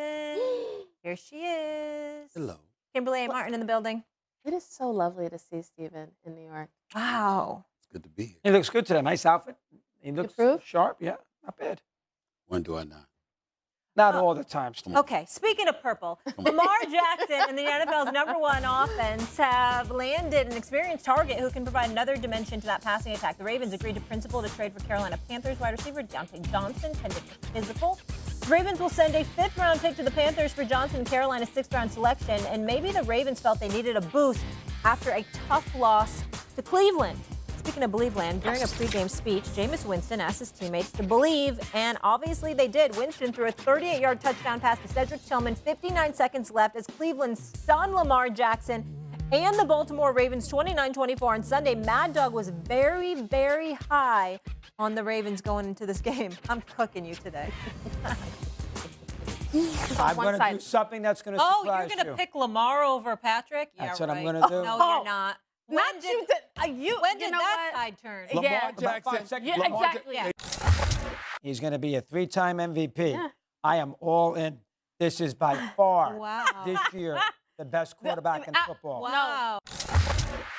Winston. Here she is. Hello. Kimberly A. Martin in the building. It is so lovely to see Steven in New York. Wow. It's good to be here. He looks good today. Nice outfit. He looks approve? sharp. Yeah, not bad. When do I not? Not all the time, Steve. Okay, speaking of purple, Lamar Jackson and the NFL's #1 offense have landed an experienced target who can provide another dimension to that passing attack. The Ravens agreed to principle to trade for Carolina Panthers wide receiver Deontay Johnson, pending physical. The Ravens will send a 5th-round pick to the Panthers for Johnson, Carolina's 6th-round selection, and maybe the Ravens felt they needed a boost after a tough loss to Cleveland. Speaking of Believeland, during a pregame speech, Jameis Winston asked his teammates to believe, and obviously they did. Winston threw a 38-yard touchdown pass to Cedric Tillman, 59 seconds left as Cleveland stunned Lamar Jackson and the Baltimore Ravens 29-24 on Sunday. Mad Dog was very, very high on the Ravens going into this game. I'm cooking you today. I'm going to do something that's going to surprise you. Oh, you're going to pick Lamar over Patrick? That's yeah, what right. I'm going to do. No, you're not. When Not did, you. when You did know that what? tide turn? Lamar Yeah. Jackson. About 5 seconds. Yeah, Lamar exactly. Yeah. He's going to be a 3-time MVP. Yeah. I am all in. This is by far Wow. this year the best quarterback in football. Wow.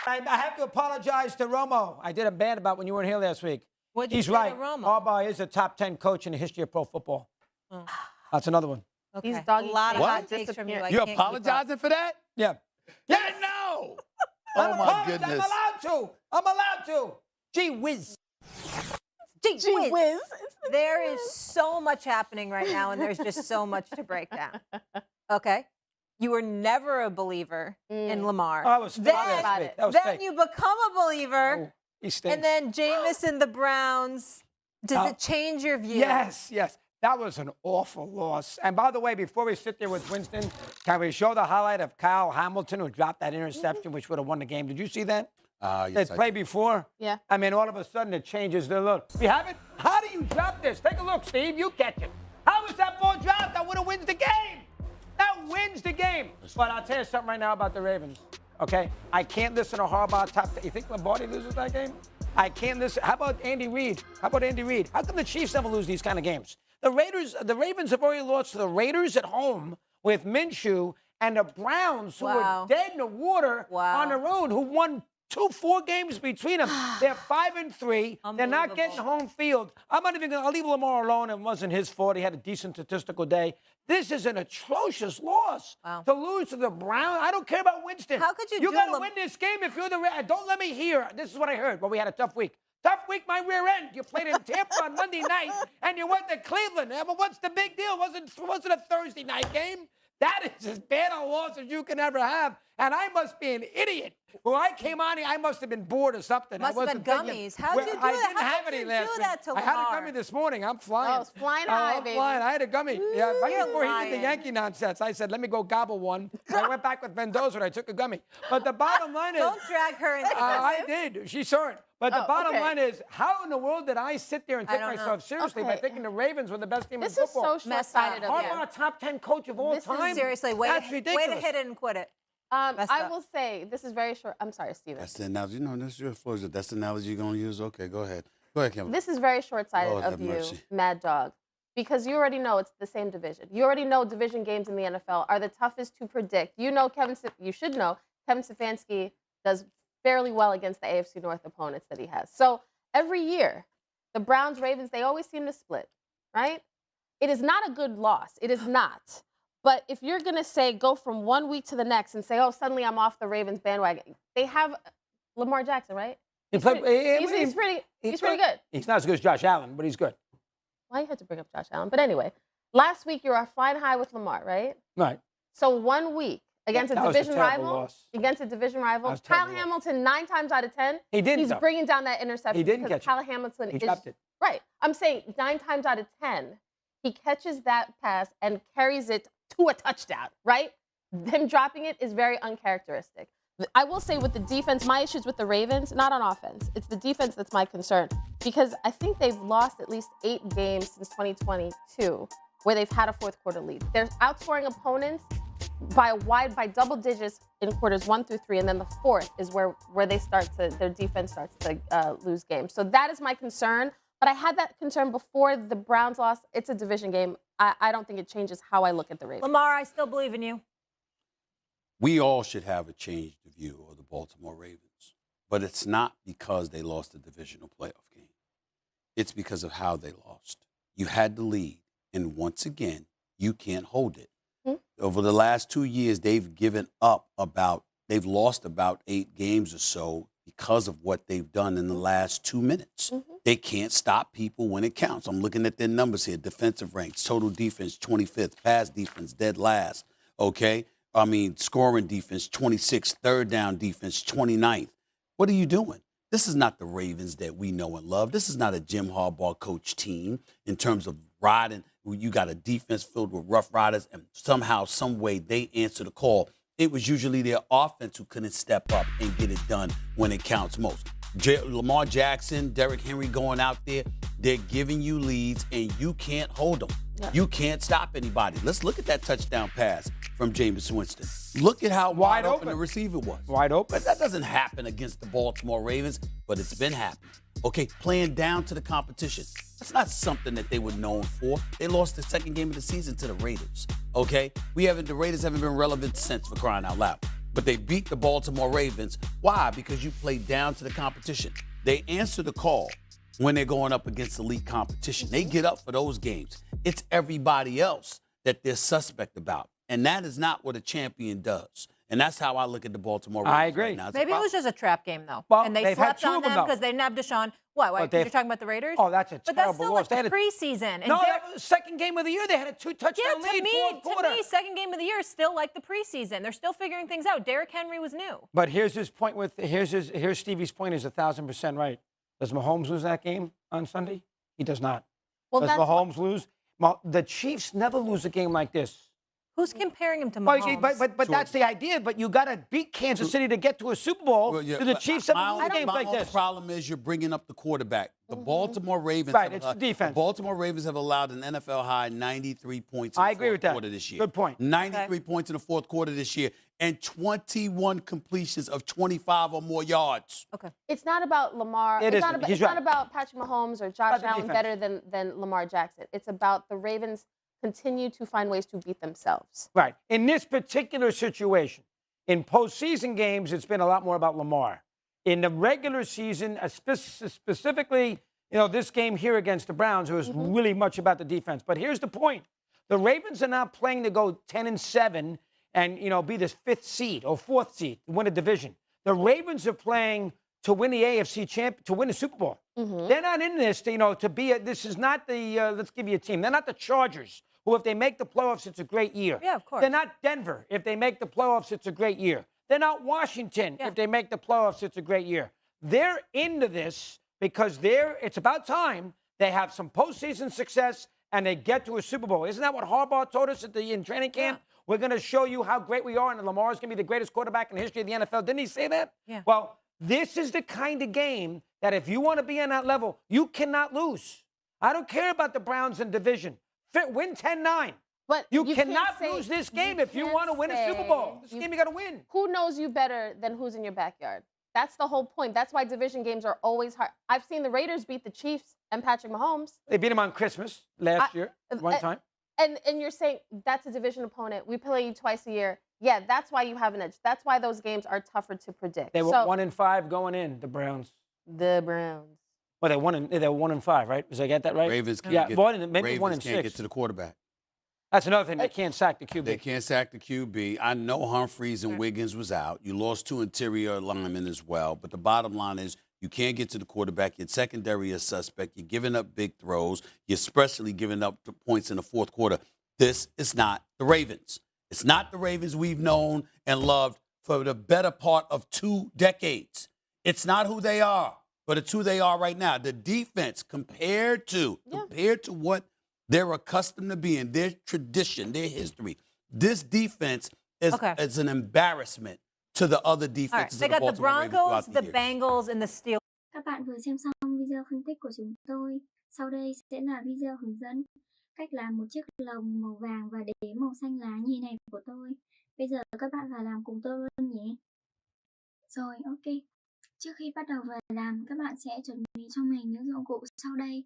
I have to apologize to Romo. I did a band about when you weren't here last week. What'd you He's say right. to Romo? Harbaugh is a top 10 coach in the history of pro football. Oh. That's another one. Okay. These doggy a lot of What? hot takes from you. I You can't keep up. apologizing for that? Yeah. Yeah, no. Oh my goodness. I'm allowed to. Gee whiz. Gee Gee whiz. whiz. There is so much happening right now, and there's just so much to break down. Okay? You were never a believer in Lamar. Oh, I was fake Then- last week. That was then fake. you become a believer, Oh, he stinks. and then Jameis and the Browns. Does it change your view? Yes, yes. That was an awful loss. And by the way, before we sit there with Winston, can we show the highlight of Kyle Hamilton who dropped that interception, which would have won the game? Did you see that? Yes, That play before? Yeah. I mean, all of a sudden it changes the look. You have it? How do you drop this? Take a look, Steve. You catch it. How was that ball dropped? That would have wins the game. That wins the game. But I'll tell you something right now about the Ravens. Okay? I can't listen to Harbaugh top. You think Lombardi loses that game? I can't listen. How about Andy Reid? How come the Chiefs never lose these kind of games? The Ravens have already lost to the Raiders at home with Minshew and the Browns, who Wow. were dead in the water Wow. on their own, who won 4 games between them. They're 5-3. They're not getting home field. I'm not even going to leave Lamar alone. It wasn't his fault. He had a decent statistical day. This is an atrocious loss. Wow. To lose to the Browns. I don't care about Winston. How could you You do got to Lam- win this game if you're the Don't let me hear. This is what I heard. Well, we had a tough week. Tough week, my rear end. You played in Tampa on Monday night, and you went to Cleveland. But what's the big deal? Wasn't a Thursday night game? That is as bad a loss as you can ever have. And I must be an idiot. When I came on here, I must have been bored or something. Must I have been wasn't thinking- gummies. How'd you do I that? didn't How have could any you last do week. that to I had a Lamar? gummy this morning. I'm flying. Oh, it's flying high, I'm baby. flying. I had a gummy. Yeah, right You're before he did the lying. Yankee nonsense, I said, let me go gobble one. And I went back with Mendoza and I took a gummy. But the bottom line is, Don't drag her into this. I did. She saw it. But the Oh, bottom okay. line is, how in the world did I sit there and take don't know. myself seriously by Okay. thinking the Ravens were the best team This in is football? so short-sighted of you. Harbaugh, top 10 coach of all This is time. Seriously, way That's to ridiculous. hit it and quit it. Messed I up. will say this is very short. I'm sorry, Steven. That's the analogy. You know, that's your floor. That's the analogy you're going to use? Okay, go ahead. Go ahead, Kim. This is very short-sighted Lord of have you, mercy. Mad Dog, because you already know it's the same division. You already know division games in the NFL are the toughest to predict. You know you should know Kevin Stefanski does fairly well against the AFC North opponents that he has. So every year, the Browns, Ravens, they always seem to split, right? It is not a good loss. It is not. But if you're going to say go from one week to the next and say, oh, suddenly I'm off the Ravens bandwagon, they have Lamar Jackson, right? He played, He's pretty good. He's not as good as Josh Allen, but he's good. Why you had to bring up Josh Allen? But anyway, last week you were flying high with Lamar, right? Right. So 1 week against That a was a division terrible rival, loss. Kyle was a terrible loss. Hamilton 9 times out of 10, He didn't, he's though. bringing down that interception. He didn't because catch it. Kyle Hamilton He is dropped it. right. I'm saying 9 times out of 10, he catches that pass and carries it to a touchdown, right? Him dropping it is very uncharacteristic. I will say with the defense, my issues with the Ravens, not on offense. It's the defense that's my concern because I think they've lost at least 8 games since 2022 where they've had a fourth quarter lead. They're outscoring opponents by double digits in quarters 1 through 3, and then the fourth is where their defense starts to lose games. So that is my concern. But I had that concern before the Browns lost. It's a division game. I don't think it changes how I look at the Ravens. Lamar, I still believe in you. We all should have a changed view of the Baltimore Ravens, but it's not because they lost the divisional playoff game. It's because of how they lost. You had the lead, and once again, you can't hold it. Over the last 2 years, they've lost about 8 games or so because of what they've done in the last 2 minutes. They can't stop people when it counts. I'm looking at their numbers here. Defensive ranks, total defense, 25th, pass defense, dead last, okay? I mean, scoring defense, 26th, third down defense, 29th. What are you doing? This is not the Ravens that we know and love. This is not a Jim Harbaugh coach team in terms of riding. You got a defense filled with rough riders, and somehow, some way, they answer the call. It was usually their offense who couldn't step up and get it done when it counts most. Lamar Jackson, Derrick Henry going out there, they're giving you leads, and you can't hold them. Yeah. You can't stop anybody. Let's look at that touchdown pass from Jameis Winston. Look at how wide open the receiver was. Wide open. But that doesn't happen against the Baltimore Ravens, but it's been happening. Okay, playing down to the competition. That's not something that they were known for. They lost the second game of the season to the Raiders. Okay? The Raiders haven't been relevant since, for crying out loud. But they beat the Baltimore Ravens. Why? Because you play down to the competition. They answer the call when they're going up against elite competition. They get up for those games. It's everybody else that they're suspect about. And that is not what a champion does. And that's how I look at the Baltimore Ravens. I agree. Right now. Maybe it was just a trap game, though. Well, and they slept on them because they nabbed Deshaun. What? You're talking about the Raiders? Oh, that's a terrible loss. But that's still like the preseason. And that was the second game of the year. They had a 2-touchdown lead. To me, second game of the year is still like the preseason. They're still figuring things out. Derrick Henry was new. But here's his point here's Stevie's point is 1,000% right. Does Mahomes lose that game on Sunday? He does not. Well, does Mahomes lose? The Chiefs never lose a game like this. Who's comparing him to Mahomes? But that's the idea. But you got to beat Kansas City to get to a Super Bowl. Well, yeah, Do the Chiefs ever lose games like this? The problem is you're bringing up the quarterback. The Baltimore Ravens. Right, it's the defense. The Baltimore Ravens have allowed an NFL high 93 points in the fourth quarter this year. Good point. 93 points in the fourth quarter this year, and 21 completions of 25 or more yards. Okay. It's not about Lamar. It's not about Patrick Mahomes or Josh Allen better than Lamar Jackson. It's about the Ravens continue to find ways to beat themselves. Right. In this particular situation, in postseason games, it's been a lot more about Lamar. In the regular season, specifically, this game here against the Browns, it was really much about the defense. But here's the point. The Ravens are not playing to go 10-7 and, be this 5th seed or 4th seed to win a division. The Ravens are playing to win the AFC champ, to win the Super Bowl. They're not in this, to be this is not the, let's give you a team. They're not the Chargers, who if they make the playoffs, it's a great year. Yeah, of course. They're not Denver. If they make the playoffs, it's a great year. They're not Washington. Yeah. If they make the playoffs, it's a great year. They're into this because it's about time they have some postseason success and they get to a Super Bowl. Isn't that what Harbaugh told us in training camp? Yeah. We're going to show you how great we are, and Lamar is going to be the greatest quarterback in the history of the NFL. Didn't he say that? Yeah. Well, this is the kind of game that if you want to be on that level, you cannot lose. I don't care about the Browns in division. Win 10-9. But you cannot lose this game if you want to win a Super Bowl. This game you got to win. Who knows you better than who's in your backyard? That's the whole point. That's why division games are always hard. I've seen the Raiders beat the Chiefs and Patrick Mahomes. They beat him on Christmas last year, one time. And you're saying that's a division opponent. We play you twice a year. Yeah, that's why you have an edge. That's why those games are tougher to predict. They were 1-5 going in, the Browns. The Browns. Well, they were 1-5, right? Did I get that right? Ravens can't maybe Ravens 1-6. can't get to the quarterback. That's another thing. They can't sack the QB. They can't sack the QB. I know Humphreys and Wiggins was out. You lost 2 interior linemen as well. But the bottom line is you can't get to the quarterback. Your secondary is suspect. You're giving up big throws. You're especially giving up points in the fourth quarter. This is not the Ravens. It's not the Ravens we've known and loved for the better part of 2 decades. It's not who they are, but it's who they are right now. The defense compared to what they're accustomed to being, their tradition, their history. This defense is an embarrassment to the other defenses. They got the Broncos, the Bengals, and the Steelers. Các bạn vừa xem xong video phân tích của chúng tôi. Sau đây sẽ là video hướng dẫn cách làm một chiếc lồng màu vàng và đế màu xanh lá như này của tôi. Bây giờ các bạn vào làm cùng tôi luôn nhé. Rồi, ok. Trước khi bắt đầu vào làm, các bạn sẽ chuẩn bị cho mình những dụng cụ sau đây.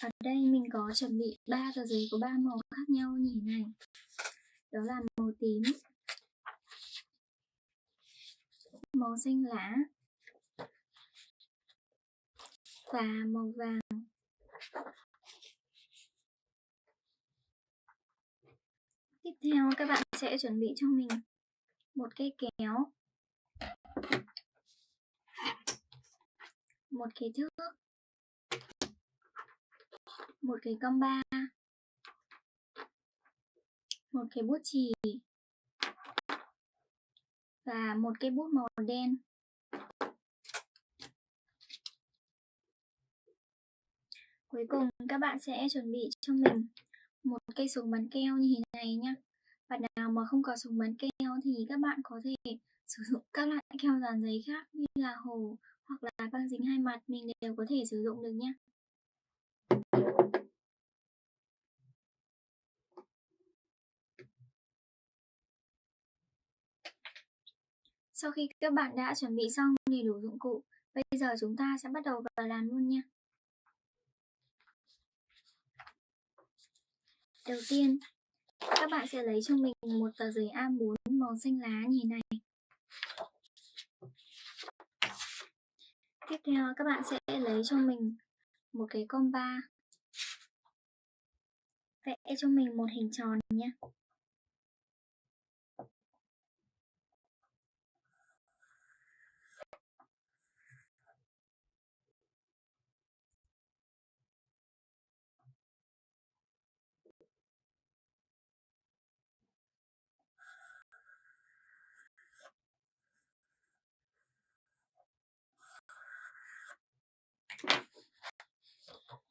Ở đây mình có chuẩn bị 3 tờ giấy có 3 màu khác nhau như thế này. Đó là màu tím, màu xanh lá và màu vàng. Tiếp theo các bạn sẽ chuẩn bị cho mình một cây kéo, một cái thước, một cái compa, một cái bút chì và một cái bút màu đen. Cuối cùng các bạn sẽ chuẩn bị cho mình một cây súng bắn keo như thế này nhé. Bạn nào mà không có súng bắn keo thì các bạn có thể sử dụng các loại keo dán giấy khác như là hồ hoặc là băng dính hai mặt, mình đều có thể sử dụng được nhé. Sau khi các bạn đã chuẩn bị xong đầy đủ dụng cụ, bây giờ chúng ta sẽ bắt đầu vào làm luôn nha. Đầu tiên, các bạn sẽ lấy cho mình một tờ giấy A4 màu xanh lá như thế này. Tiếp theo các bạn sẽ lấy cho mình một cái compa, vẽ cho mình một hình tròn nhé.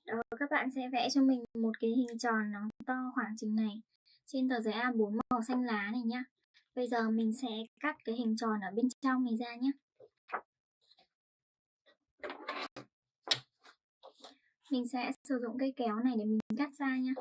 Đó, các bạn sẽ vẽ cho mình một cái hình tròn nó to khoảng chừng này trên tờ giấy A4 màu xanh lá này nhá. Bây giờ mình sẽ cắt cái hình tròn ở bên trong này ra nhé. Mình sẽ sử dụng cây kéo này để mình cắt ra nhé.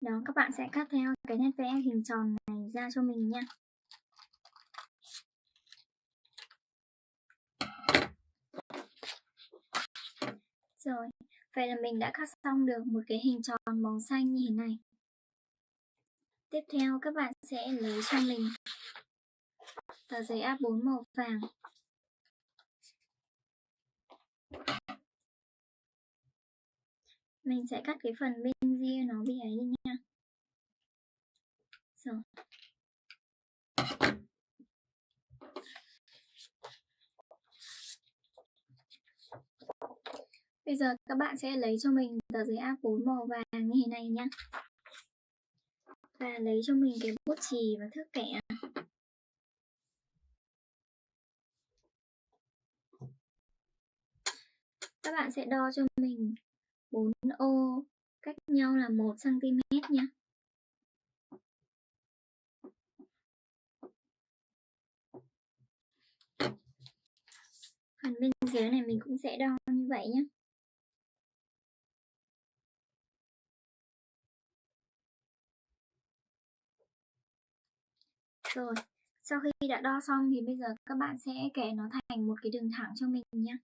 Đó, các bạn sẽ cắt theo cái nét vẽ hình tròn này ra cho mình nha. Rồi, vậy là mình đã cắt xong được một cái hình tròn màu xanh như thế này. Tiếp theo các bạn sẽ lấy cho mình tờ giấy A4 màu vàng. Mình sẽ cắt cái phần bên ria nó bị ấy đi nha. Rồi. Bây giờ các bạn sẽ lấy cho mình tờ giấy A4 màu vàng như thế này nhá. Và lấy cho mình cái bút chì và thước kẻ. Các bạn sẽ đo cho mình 4 ô cách nhau là 1 cm nhé. Phần bên dưới này mình cũng sẽ đo như vậy nhé. Rồi, sau khi đã đo xong thì bây giờ các bạn sẽ kẻ nó thành một cái đường thẳng cho mình nhé.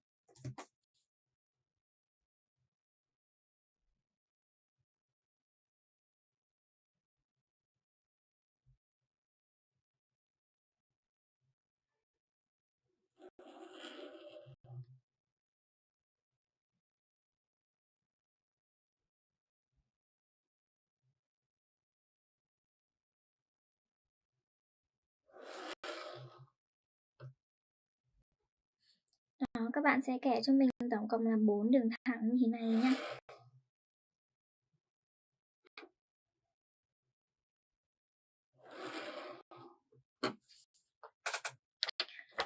Đó, các bạn sẽ kẻ cho mình tổng cộng là 4 đường thẳng như thế này nhé.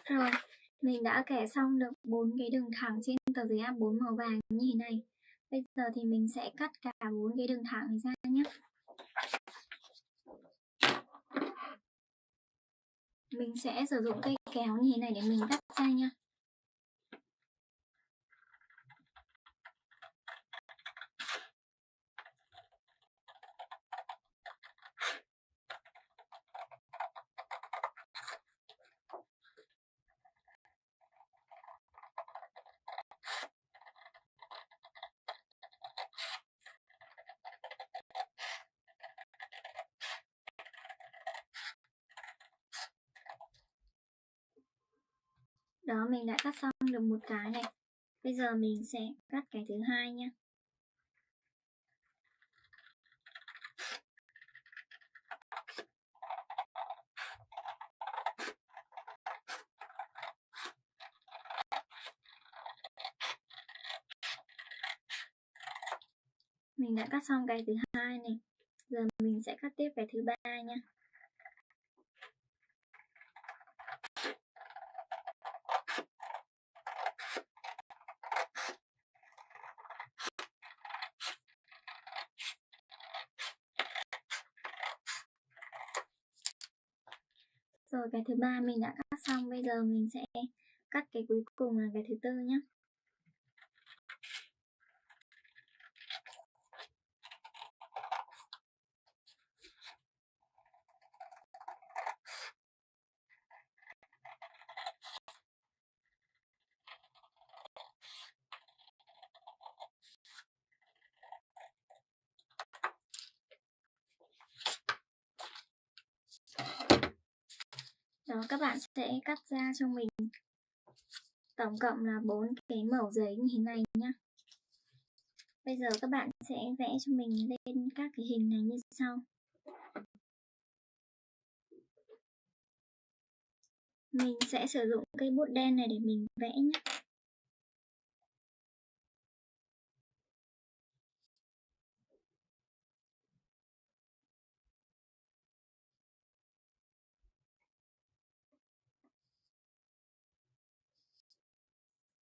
Rồi, mình đã kẻ xong được 4 cái đường thẳng trên tờ giấy A4 màu vàng như thế này. Bây giờ thì mình sẽ cắt cả 4 cái đường thẳng này ra nhé. Mình sẽ sử dụng cây kéo như thế này để mình cắt ra nha. Đó, mình đã cắt xong được một cái này. Bây giờ mình sẽ cắt cái thứ hai nha. Mình đã cắt xong cái thứ hai này. Giờ mình sẽ cắt tiếp cái thứ ba nha. Rồi cái thứ ba mình đã cắt xong, bây giờ mình sẽ cắt cái cuối cùng là cái thứ tư nhé. Đó, các bạn sẽ cắt ra cho mình tổng cộng là 4 cái mẩu giấy như thế này nhé. Bây giờ các bạn sẽ vẽ cho mình lên các cái hình này như sau. Mình sẽ sử dụng cây bút đen này để mình vẽ nhé.